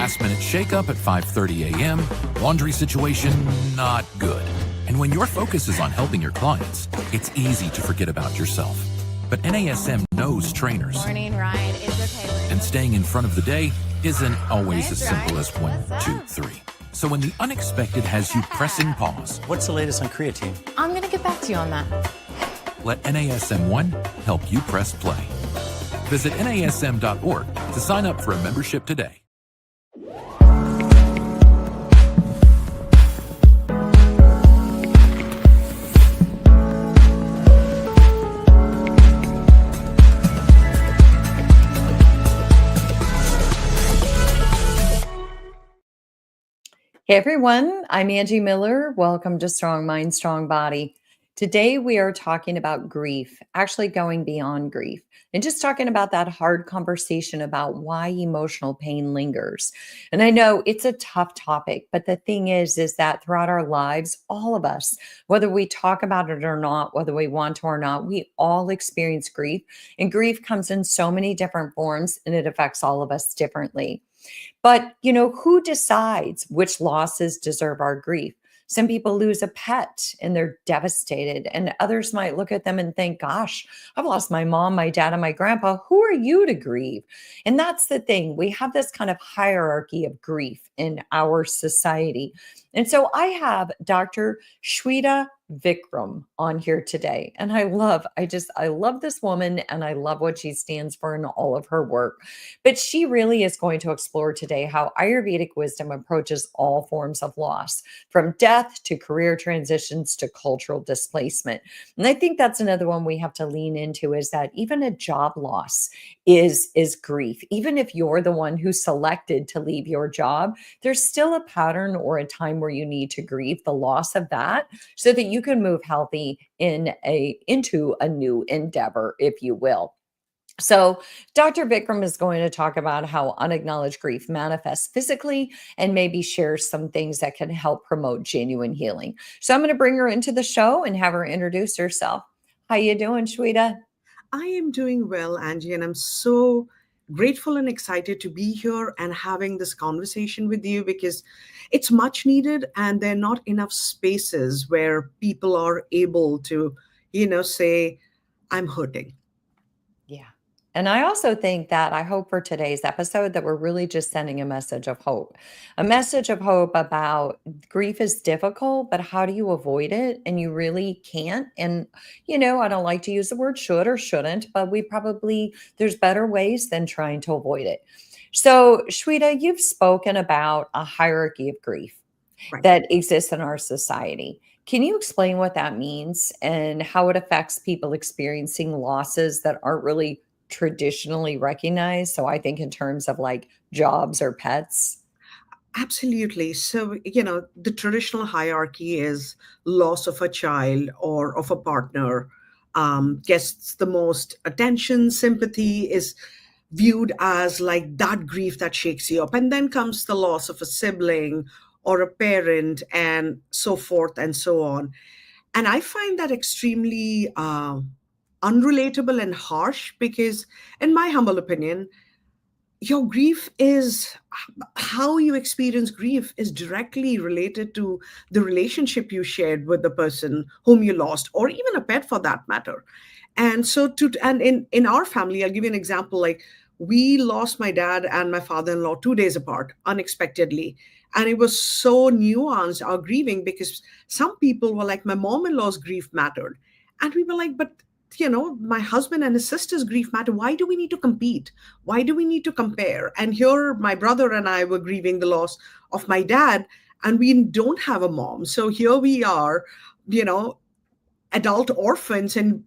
last-minute shakeup at 5:30 a.m., laundry situation not good. And when your focus is on helping your clients, it's easy to forget about yourself. But NASM knows trainers. Morning ride is okay. And staying in front of the day isn't always as Nice simple ride. as 1, What's 2, up? 3. So when the unexpected has you pressing pause, What's the latest on creatine? I'm going to get back to you on that. let NASM1 help you press play. Visit NASM.org to sign up for a membership today. Hey everyone, I'm Angie Miller. Welcome to Strong Mind, Strong Body. Today we are talking about grief, actually going beyond grief, and just talking about that hard conversation about why emotional pain lingers. And I know it's a tough topic, but the thing is that throughout our lives, all of us, whether we talk about it or not, whether we want to or not, we all experience grief. And grief comes in so many different forms and it affects all of us differently. But, who decides which losses deserve our grief? Some people lose a pet and they're devastated, and others might look at them and think, gosh, I've lost my mom, my dad, and my grandpa. Who are you to grieve? And that's the thing. We have this kind of hierarchy of grief in our society. And so I have Dr. Sweta Vikram on here today. And I love this woman and I love what she stands for in all of her work. But she really is going to explore today how Ayurvedic wisdom approaches all forms of loss, from death to career transitions to cultural displacement. And I think that's another one we have to lean into, is that even a job loss is grief. Even if you're the one who selected to leave your job, there's still a pattern or a time where you need to grieve the loss of that so that you can move healthy into a new endeavor, if you will. So, Dr. Vikram is going to talk about how unacknowledged grief manifests physically and maybe share some things that can help promote genuine healing. So, I'm going to bring her into the show and have her introduce herself. How you doing, Sweta? I am doing well, Angie, and I'm so grateful and excited to be here and having this conversation with you, because it's much needed and there are not enough spaces where people are able to, say, I'm hurting. Yeah. And I also think that I hope for today's episode that we're really just sending a message of hope about grief is difficult, but how do you avoid it? And you really can't. And, I don't like to use the word should or shouldn't, but there's better ways than trying to avoid it. So, Sweta, you've spoken about a hierarchy of grief Right. that exists in our society. Can you explain what that means and how it affects people experiencing losses that aren't really traditionally recognized? So I think in terms of like jobs or pets. Absolutely. So, the traditional hierarchy is loss of a child or of a partner gets the most attention, sympathy is viewed as like that grief that shakes you up. And then comes the loss of a sibling or a parent and so forth and so on. And I find that extremely unrelatable and harsh because, in my humble opinion, your grief is how you experience grief is directly related to the relationship you shared with the person whom you lost, or even a pet for that matter. And so in our family, I'll give you an example. Like, we lost my dad and my father-in-law 2 days apart unexpectedly. And it was so nuanced, our grieving, because some people were like, my mom-in-law's grief mattered. And we were like, but my husband and his sister's grief matter. Why do we need to compete? Why do we need to compare? And here, my brother and I were grieving the loss of my dad, and we don't have a mom. So here we are, adult orphans, and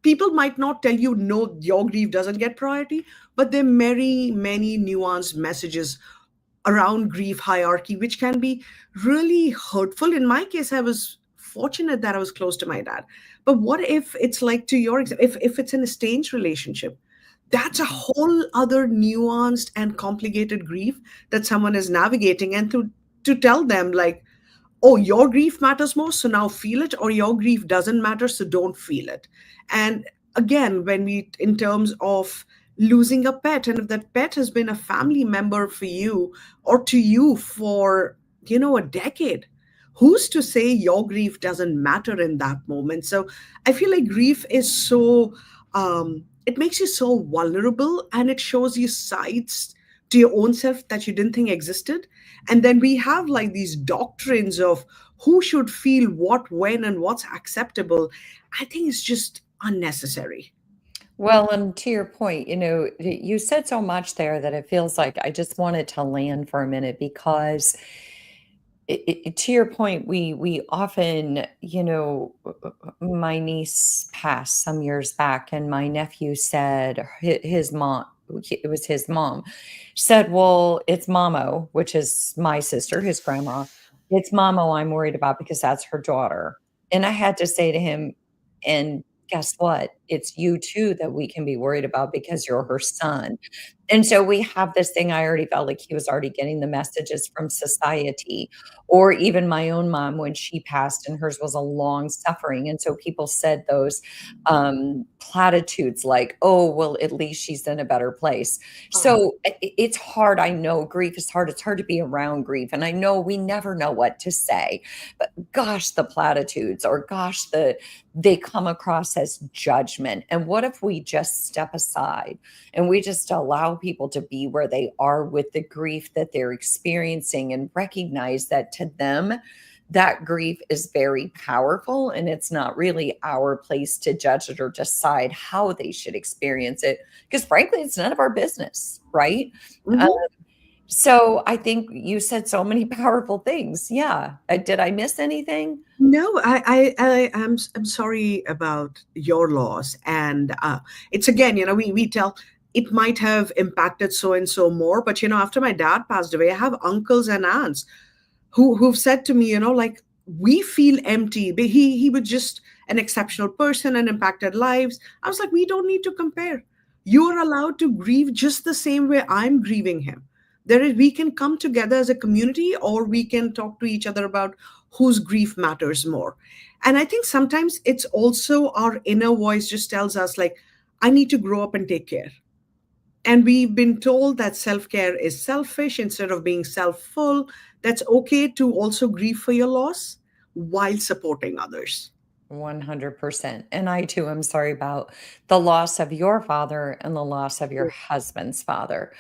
people might not tell you, no, your grief doesn't get priority, but there are many, many nuanced messages around grief hierarchy, which can be really hurtful. In my case, I was fortunate that I was close to my dad. But what if it's like, to your example, if it's an estranged relationship, that's a whole other nuanced and complicated grief that someone is navigating. And to tell them like, oh, your grief matters more, so now feel it, or your grief doesn't matter, so don't feel it. And again, in terms of losing a pet, and if that pet has been a family member for you or to you for, a decade, who's to say your grief doesn't matter in that moment? So I feel like grief is so, it makes you so vulnerable, and it shows you sides to your own self that you didn't think existed. And then we have like these doctrines of who should feel what, when, and what's acceptable. I think it's just unnecessary. Well, and to your point, you said so much there that it feels like I just wanted to land for a minute because to your point, we often, my niece passed some years back, and my nephew said his mom, it was his mom, said, "Well, it's Mamo," which is my sister, his grandma. It's Mamo I'm worried about because that's her daughter. And I had to say to him, and guess what? It's you too that we can be worried about because you're her son. And so we have this thing. I already felt like he was already getting the messages from society, or even my own mom when she passed, and hers was a long suffering. And so people said those platitudes like, "Oh, well, at least she's in a better place." Uh-huh. So it's hard. I know grief is hard. It's hard to be around grief. And I know we never know what to say, but gosh, the platitudes, or gosh, they come across as judgment. And what if we just step aside and we just allow people to be where they are with the grief that they're experiencing, and recognize that to them, that grief is very powerful, and it's not really our place to judge it or decide how they should experience it, because frankly, it's none of our business, right? Uh, Mhm. so I think you said so many powerful things. Yeah. Did I miss anything? No, I'm sorry about your loss, and it's again, we tell it might have impacted so and so more, but after my dad passed away, I have uncles and aunts who've said to me, like, we feel empty. But he was just an exceptional person and impacted lives. I was like, we don't need to compare. You are allowed to grieve just the same way I'm grieving him. We can come together as a community, or we can talk to each other about whose grief matters more. And I think sometimes it's also our inner voice just tells us, like, I need to grow up and take care. And we've been told that self care is selfish instead of being self full. That's okay to also grieve for your loss while supporting others. 100%. And I too am sorry about the loss of your father and the loss of your husband's father.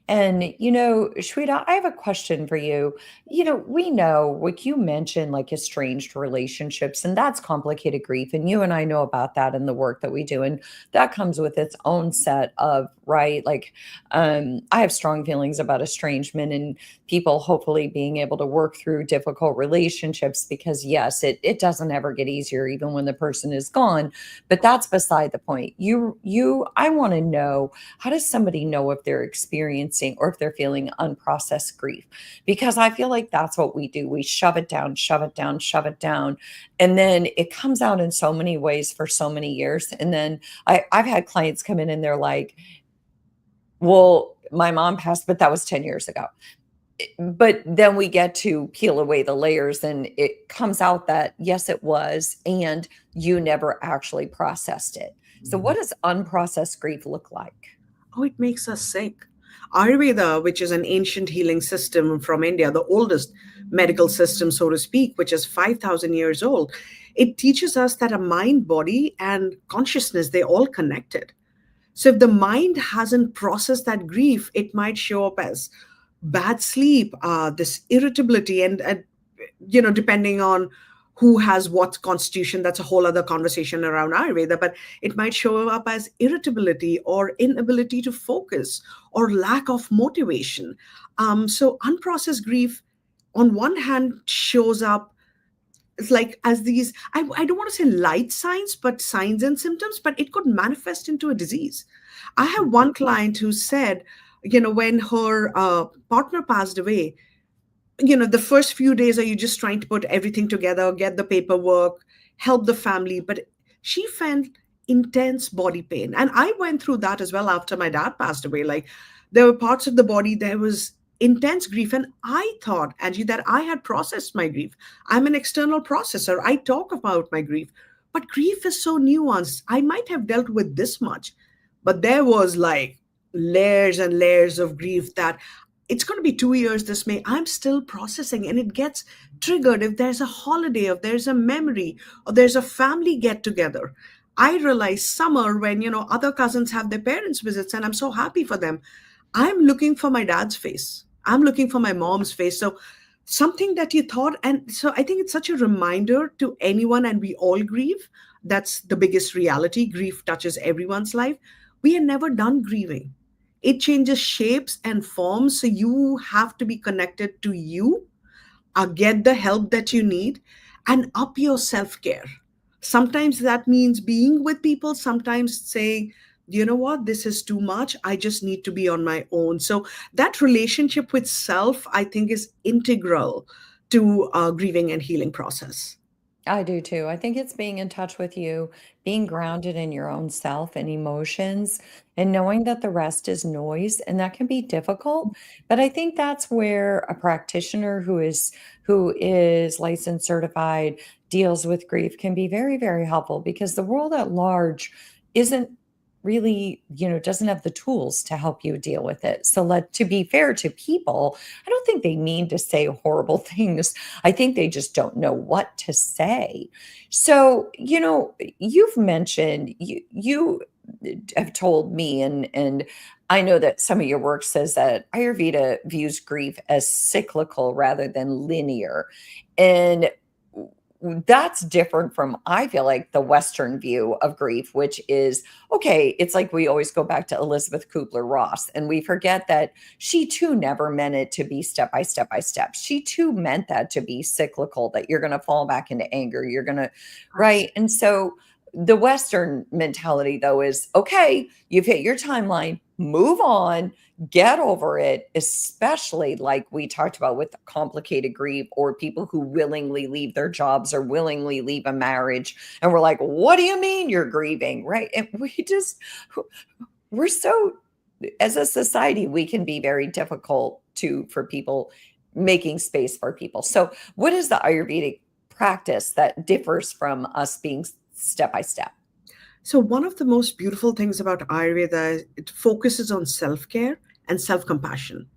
And, Shweta, I have a question for you. We know what you mentioned, like estranged relationships, and that's complicated grief. And you and I know about that in the work that we do. And that comes with its own set of, right? Like, I have strong feelings about estrangement and people hopefully being able to work through difficult relationships, because yes, it doesn't ever get easier, even when the person is gone. But that's beside the point. I want to know, how does somebody know if they're experiencing or if they're feeling unprocessed grief? Because I feel like that's what we do. We shove it down, shove it down, shove it down. And then it comes out in so many ways for so many years. And then I've had clients come in and they're like, "Well, my mom passed, but that was 10 years ago." But then we get to peel away the layers, and it comes out that yes, it was, and you never actually processed it. So what does unprocessed grief look like? Oh, it makes us sick. Ayurveda, which is an ancient healing system from India, the oldest medical system, so to speak, which is 5,000 years old, it teaches us that a mind, body, and consciousness, they're all connected. So if the mind hasn't processed that grief, it might show up as bad sleep, this irritability, and depending on who has what constitution, that's a whole other conversation around Ayurveda, but it might show up as irritability or inability to focus or lack of motivation. So unprocessed grief, on one hand, shows up, it's like as these, I don't want to say light signs, but signs and symptoms, but it could manifest into a disease. I have one client who said, when her partner passed away, the first few days are you just trying to put everything together, get the paperwork, help the family, but she felt intense body pain. And I went through that as well after my dad passed away. Like, there were parts of the body, there was intense grief, and I thought, Angie, that I had processed my grief. I'm an external processor, I talk about my grief, but grief is so nuanced. I might have dealt with this much, but there was like layers and layers of grief that it's going to be 2 years this May. I'm still processing, and it gets triggered if there's a holiday, if there's a memory, or there's a family get together. I realize summer when, other cousins have their parents' visits, and I'm so happy for them. I'm looking for my dad's face. I'm looking for my mom's face. So something that you thought, and so I think it's such a reminder to anyone, and we all grieve. That's the biggest reality. Grief touches everyone's life. We are never done grieving. It changes shapes and forms. So you have to be connected to you, get the help that you need, and up your self care. Sometimes that means being with people, sometimes saying, you know what, this is too much. I just need to be on my own. So that relationship with self, I think, is integral to grieving and healing process. I do too. I think it's being in touch with you, being grounded in your own self and emotions, and knowing that the rest is noise, and that can be difficult. But I think that's where a practitioner who is licensed, certified, deals with grief can be very, very helpful because the world at large isn't really, doesn't have the tools to help you deal with it. So to be fair to people, I don't think they mean to say horrible things. I think they just don't know what to say. So, you've mentioned you have told me, and I know that some of your work says that Ayurveda views grief as cyclical rather than linear. And that's different from, I feel like, the Western view of grief, which is, okay, it's like we always go back to Elizabeth Kubler-Ross, and we forget that she too never meant it to be step by step by step. She too meant that to be cyclical, that you're going to fall back into anger. You're going to, right? And so the Western mentality, though, is, okay, you've hit your timeline, move on, get over it, especially like we talked about with complicated grief or people who willingly leave their jobs or willingly leave a marriage. And we're like, what do you mean you're grieving? Right. And we're so, as a society, we can be very difficult for people, making space for people. So what is the Ayurvedic practice that differs from us being step by step? So one of the most beautiful things about Ayurveda is it focuses on self-care and self-compassion.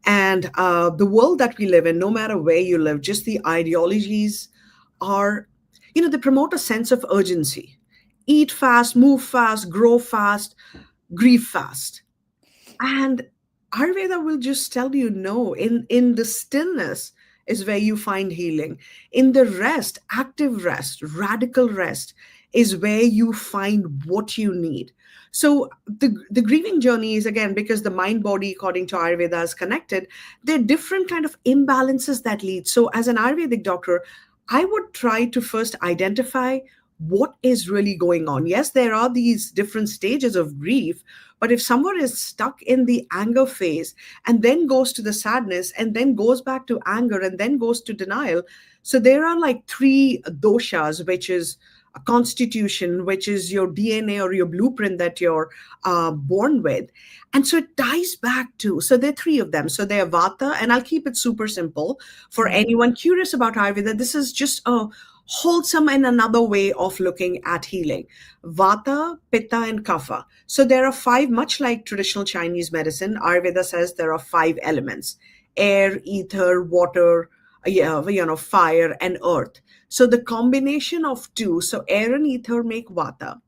And the world that we live in, no matter where you live, just the ideologies are, they promote a sense of urgency. Eat fast, move fast, grow fast, grieve fast. And Ayurveda will just tell you, no, in the stillness is where you find healing. In the rest, active rest, radical rest, is where you find what you need. So the grieving journey is, again, because the mind body, according to Ayurveda, is connected, there are different kind of imbalances that lead. So as an Ayurvedic doctor, I would try to first identify what is really going on. Yes, there are these different stages of grief, but if someone is stuck in the anger phase and then goes to the sadness and then goes back to anger and then goes to denial, so there are like three doshas, which is a constitution, which is your DNA or your blueprint that you're born with. And so it ties back to, so there are three of them. So they're Vata, and I'll keep it super simple for anyone curious about Ayurveda. This is just a wholesome and another way of looking at healing. Vata, Pitta, and Kapha. So there are five, much like traditional Chinese medicine. Ayurveda says there are five elements: air, ether, water, fire, and earth. So the combination of two, so air and ether make Vata,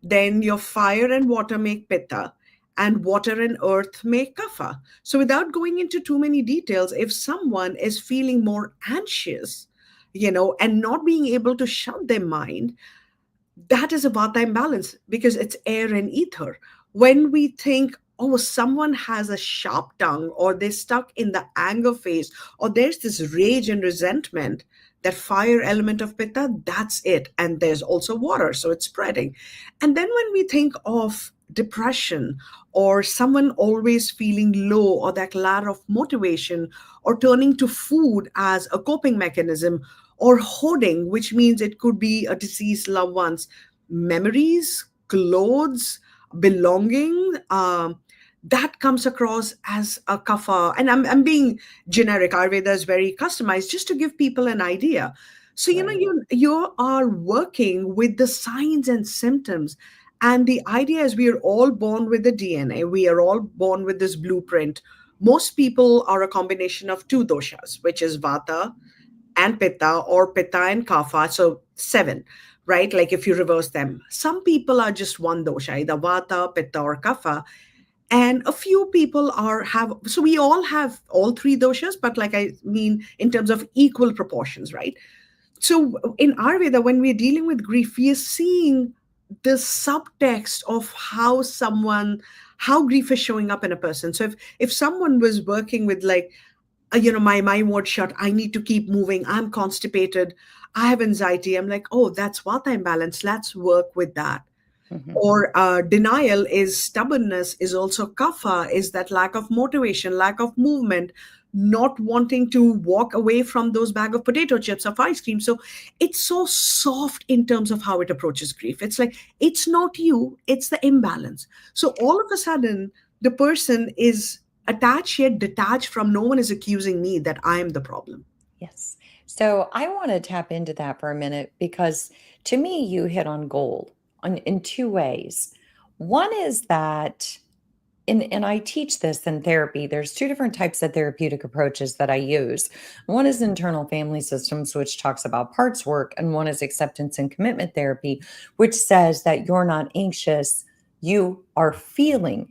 then your fire and water make Pitta, and water and earth make Kapha. So without going into too many details, if someone is feeling more anxious, and not being able to shut their mind, that is a Vata imbalance because it's air and ether. When we think, oh, someone has a sharp tongue, or they're stuck in the anger phase, or there's this rage and resentment, that fire element of Pitta, that's it. And there's also water, so it's spreading. And then when we think of depression, or someone always feeling low, or that lack of motivation, or turning to food as a coping mechanism, or hoarding, which means it could be a deceased loved one's memories, clothes, belonging, that comes across as a kapha. And I'm being generic. Ayurveda is very customized just to give people an idea. So, Right. you are working with the signs and symptoms And the idea is we are all born with the DNA. We are all born with this blueprint. Most people are a combination of two doshas, which is Vata and Pitta, or Pitta and Kapha. So 7, right? Like if you reverse them. Some people are just one dosha, either Vata, Pitta, or Kapha. And a few people so we all have all 3 doshas, but like I mean, in terms of equal proportions, right? So in Ayurveda, when we're dealing with grief, we are seeing the subtext of how grief is showing up in a person. So if someone was working with like, my word shut, I need to keep moving, I'm constipated, I have anxiety, I'm like, oh, that's Vata imbalance, let's work with that. Or denial is stubbornness, is also Kapha, is that lack of motivation, lack of movement, not wanting to walk away from those bag of potato chips of ice cream. So it's so soft in terms of how it approaches grief. It's like, it's not you, it's the imbalance. So all of a sudden, the person is attached yet detached from, no one is accusing me that I am the problem. Yes. So I want to tap into that for a minute because to me, you hit on gold in 2 ways. One is that, and I teach this in therapy, there's 2 different types of therapeutic approaches that I use. One is internal family systems, which talks about parts work, and one is acceptance and commitment therapy, which says that you're not anxious, you are feeling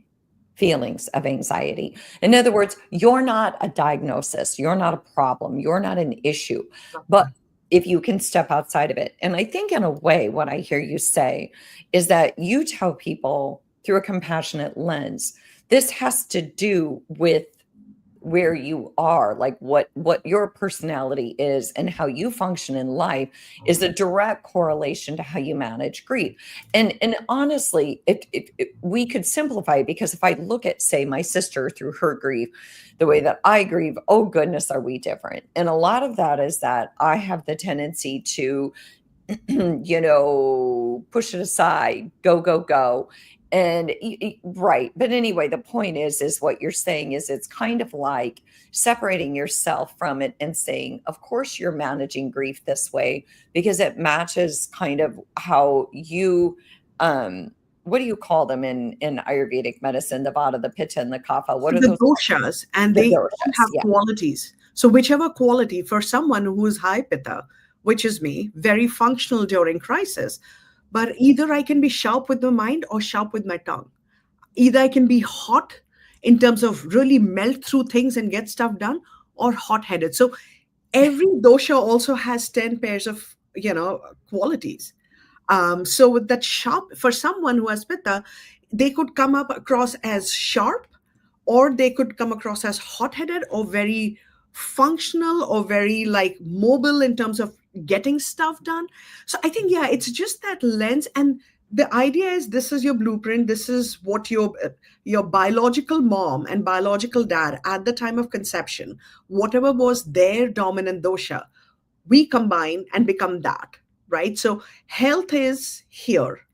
feelings of anxiety. In other words, you're not a diagnosis, you're not a problem, you're not an issue. But if you can step outside of it. And I think in a way, what I hear you say is that you tell people through a compassionate lens, this has to do with where you are, like what your personality is and how you function in life is a direct correlation to how you manage grief. And honestly, if we could simplify it, because if I look at, say, my sister through her grief, the way that I grieve, oh goodness, are we different? And a lot of that is that I have the tendency to push it aside, go. And right. But anyway, the point is what you're saying is it's kind of like separating yourself from it and saying, of course, you're managing grief this way because it matches kind of how you, what do you call them in Ayurvedic medicine? The Vata, the Pitta, and the Kapha. What So are the those? doshas, and The they all doshas, have yeah. qualities. So whichever quality for someone who is high pitta, which is me, very functional during crisis, but either I can be sharp with my mind or sharp with my tongue. Either I can be hot in terms of really melt through things and get stuff done, or hot-headed. So every dosha also has 10 pairs of qualities. So with that sharp, for someone who has pitta, they could come up across as sharp, or they could come across as hot-headed, or very functional, or very like mobile in terms of getting stuff done. So I think, yeah, it's just that lens. And the idea is, this is your blueprint, this is what your biological mom and biological dad at the time of conception, whatever was their dominant dosha, we combine and become that, right? So health is here,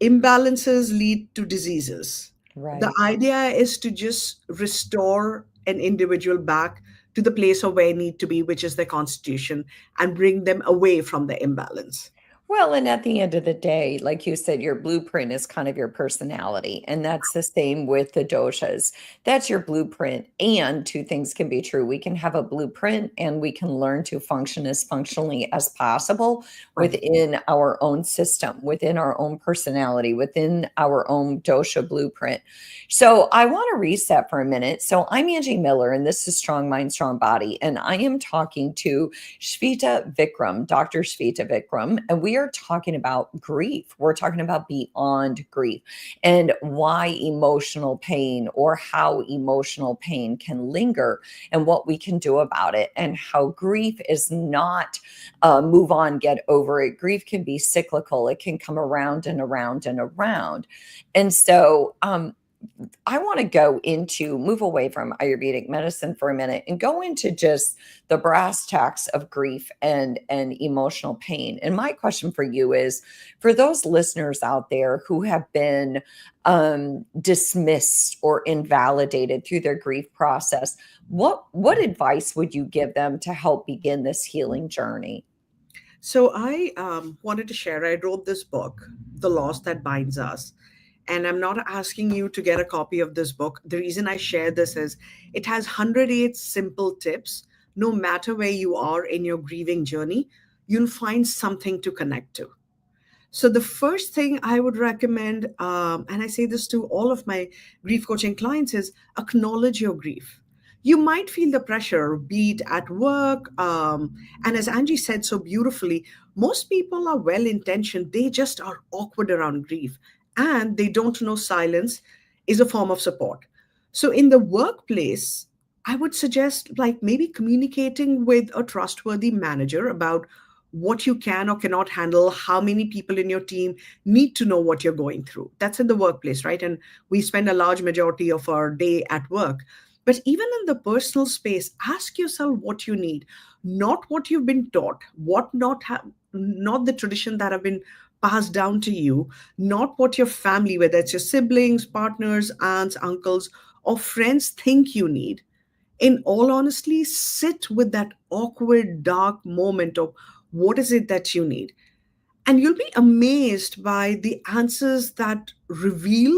imbalances lead to diseases. Right. The idea is to just restore an individual back to the place of where they need to be, which is their constitution, and bring them away from the imbalance. Well, and at the end of the day, like you said, your blueprint is kind of your personality. And that's the same with the doshas. That's your blueprint. And 2 things can be true. We can have a blueprint and we can learn to function as functionally as possible Right. within our own system, within our own personality, within our own dosha blueprint. So I want to reset for a minute. So I'm Angie Miller, and this is Strong Mind, Strong Body. And I am talking to Sweta Vikram, Dr. Sweta Vikram, and we are talking about grief. We're talking about beyond grief and why emotional pain, or how emotional pain can linger, and what we can do about it, and how grief is not move on, get over it. Grief can be cyclical. It can come around and around and around. And so I want to move away from Ayurvedic medicine for a minute and go into just the brass tacks of grief and emotional pain. And my question for you is, for those listeners out there who have been dismissed or invalidated through their grief process, what advice would you give them to help begin this healing journey? So I wanted to share, I wrote this book, The Loss That Binds Us. And I'm not asking you to get a copy of this book. The reason I share this is it has 108 simple tips. No matter where you are in your grieving journey, you'll find something to connect to. So, the first thing I would recommend, and I say this to all of my grief coaching clients, is acknowledge your grief. You might feel the pressure, be it at work. And as Angie said so beautifully, most people are well intentioned, they just are awkward around grief and they don't know silence is a form of support. So, in the workplace, I would suggest like maybe communicating with a trustworthy manager about what you can or cannot handle, how many people in your team need to know what you're going through. That's in the workplace, right? And we spend a large majority of our day at work. But even in the personal space, ask yourself what you need, not what you've been taught, not the tradition that have been passed down to you, not what your family, whether it's your siblings, partners, aunts, uncles, or friends think you need. In all honesty, sit with that awkward, dark moment of what is it that you need. And you'll be amazed by the answers that reveal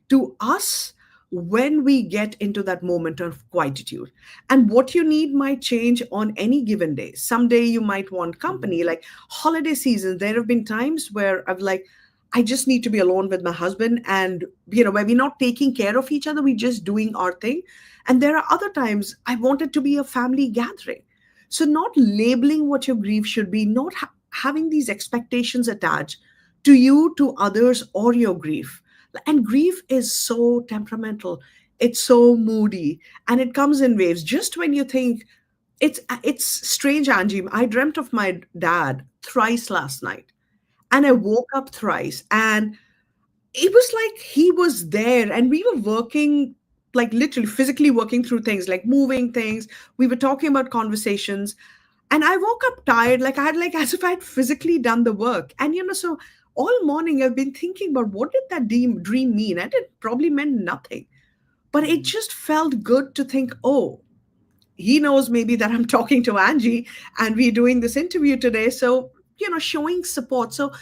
to us when we get into that moment of quietude. And what you need might change on any given day. Someday you might want company, like holiday season. There have been times where I've like, I just need to be alone with my husband, and where we're not taking care of each other, we're just doing our thing. And there are other times I want it to be a family gathering. So, not labeling what your grief should be, not having these expectations attached to you, to others, or your grief. And grief is so temperamental, it's so moody, and it comes in waves. Just when you think it's strange, Angie, I dreamt of my dad thrice last night, and I woke up thrice, and it was like he was there, and we were working, like literally physically working through things, like moving things. We were talking about conversations, and I woke up tired, like I had, like as if I had physically done the work. And so all morning I've been thinking about what did that dream mean, and it probably meant nothing, but it just felt good to think, oh, he knows maybe that I'm talking to Angie and we're doing this interview today. So, showing support. So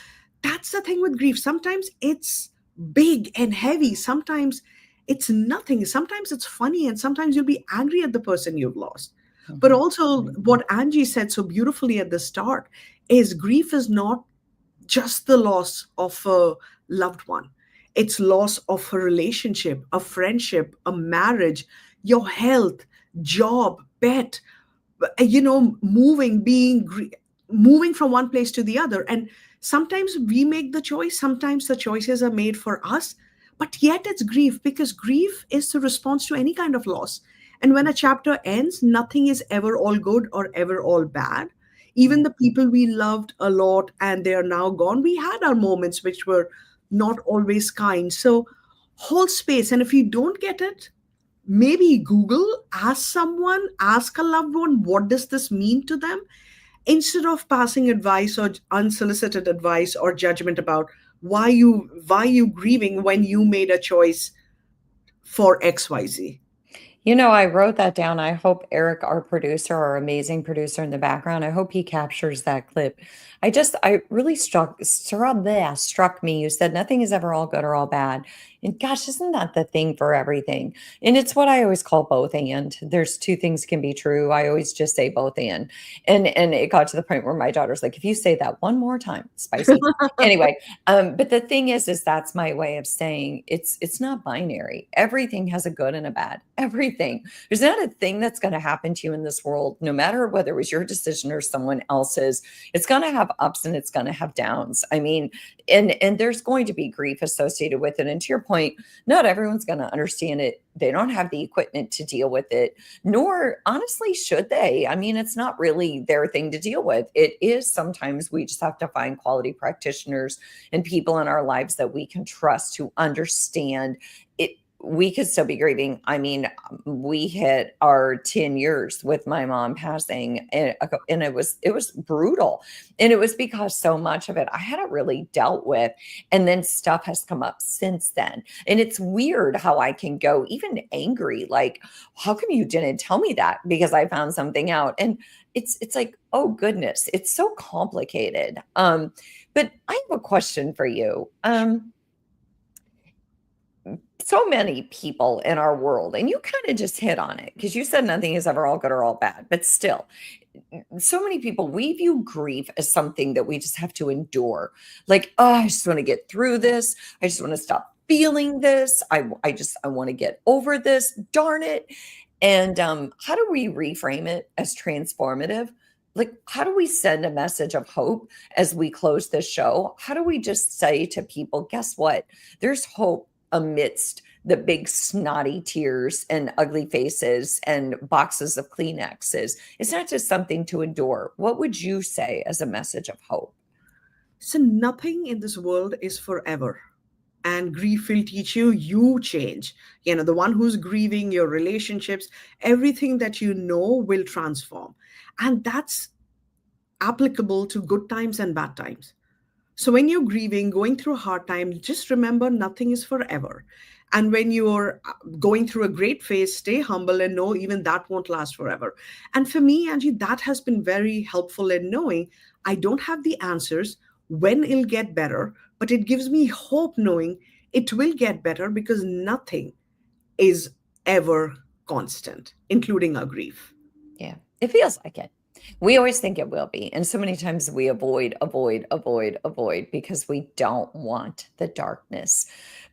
that's the thing with grief. Sometimes it's big and heavy. Sometimes it's nothing. Sometimes it's funny. And sometimes you'll be angry at the person you've lost. But also, what Angie said so beautifully at the start is grief is not just the loss of a loved one. It's loss of a relationship, a friendship, a marriage, your health, job, pet, moving from one place to the other. And sometimes we make the choice, sometimes the choices are made for us, but yet it's grief, because grief is the response to any kind of loss. And when a chapter ends, nothing is ever all good or ever all bad. Even the people we loved a lot and they are now gone, we had our moments which were not always kind. So hold space. And if you don't get it, maybe Google, ask someone, ask a loved one, what does this mean to them? Instead of passing advice or unsolicited advice or judgment about why you grieving when you made a choice for XYZ. I wrote that down. I hope Eric, our producer, our amazing producer in the background, I hope he captures that clip. I really struck me. You said nothing is ever all good or all bad. And gosh, isn't that the thing for everything? And it's what I always call both and. There's two things can be true. I always just say both and. And it got to the point where my daughter's like, if you say that one more time, spicy. Anyway, but the thing is that's my way of saying it's not binary. Everything has a good and a bad. Everything. There's not a thing that's going to happen to you in this world, no matter whether it was your decision or someone else's. It's going to have ups and it's going to have downs. I mean, and there's going to be grief associated with it. And to your point, not everyone's going to understand it. They don't have the equipment to deal with it, nor honestly should they. I mean, it's not really their thing to deal with. It is sometimes we just have to find quality practitioners and people in our lives that we can trust to understand it, we could still be grieving. I mean, we hit our 10 years with my mom passing, and it was brutal. And it was because so much of it I hadn't really dealt with. And then stuff has come up since then. And it's weird how I can go even angry, like, how come you didn't tell me that? Because I found something out. And it's like, oh goodness, it's so complicated. But I have a question for you. So many people in our world, and you kind of just hit on it because you said nothing is ever all good or all bad, but still, so many people, we view grief as something that we just have to endure. Like, oh, I just want to get through this. I just want to stop feeling this. I want to get over this. Darn it. And how do we reframe it as transformative? Like, how do we send a message of hope as we close this show? How do we just say to people, guess what? There's hope amidst the big snotty tears and ugly faces and boxes of Kleenexes. It's not just something to endure. What would you say as a message of hope? So nothing in this world is forever. And grief will teach you, you change. The one who's grieving, your relationships, everything that you know will transform. And that's applicable to good times and bad times. So when you're grieving, going through a hard time, just remember nothing is forever. And when you're going through a great phase, stay humble and know even that won't last forever. And for me, Angie, that has been very helpful in knowing I don't have the answers when it'll get better, but it gives me hope knowing it will get better because nothing is ever constant, including our grief. Yeah, it feels like it. We always think it will be. And so many times we avoid because we don't want the darkness.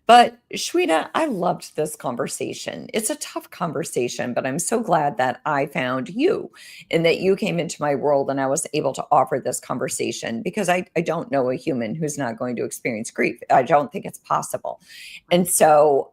But Shweta, I loved this conversation. It's a tough conversation, but I'm so glad that I found you and that you came into my world and I was able to offer this conversation because I don't know a human who's not going to experience grief. I don't think it's possible. And so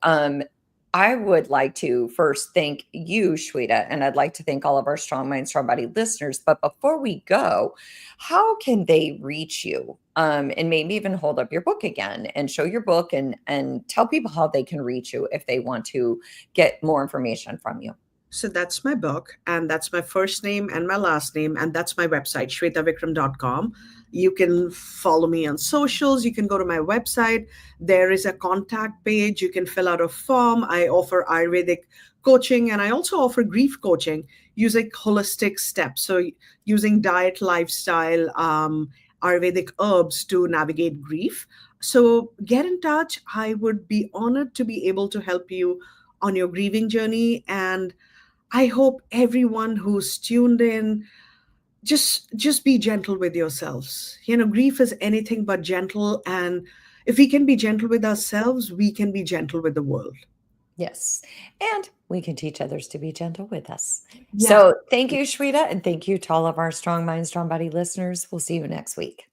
I would like to first thank you, Shweta, and I'd like to thank all of our Strong Mind, Strong Body listeners. But before we go, how can they reach you? And maybe even hold up your book again and show your book and tell people how they can reach you if they want to get more information from you. So that's my book, and that's my first name and my last name, and that's my website, swetavikram.com. You can follow me on socials. You can go to my website. There is a contact page. You can fill out a form. I offer Ayurvedic coaching, and I also offer grief coaching using holistic steps. So using diet, lifestyle, Ayurvedic herbs to navigate grief. So get in touch. I would be honored to be able to help you on your grieving journey. And I hope everyone who's tuned in, just be gentle with yourselves. Grief is anything but gentle. And if we can be gentle with ourselves, we can be gentle with the world. Yes. And we can teach others to be gentle with us. Yeah. So thank you, Shweta. And thank you to all of our Strong Mind, Strong Body listeners. We'll see you next week.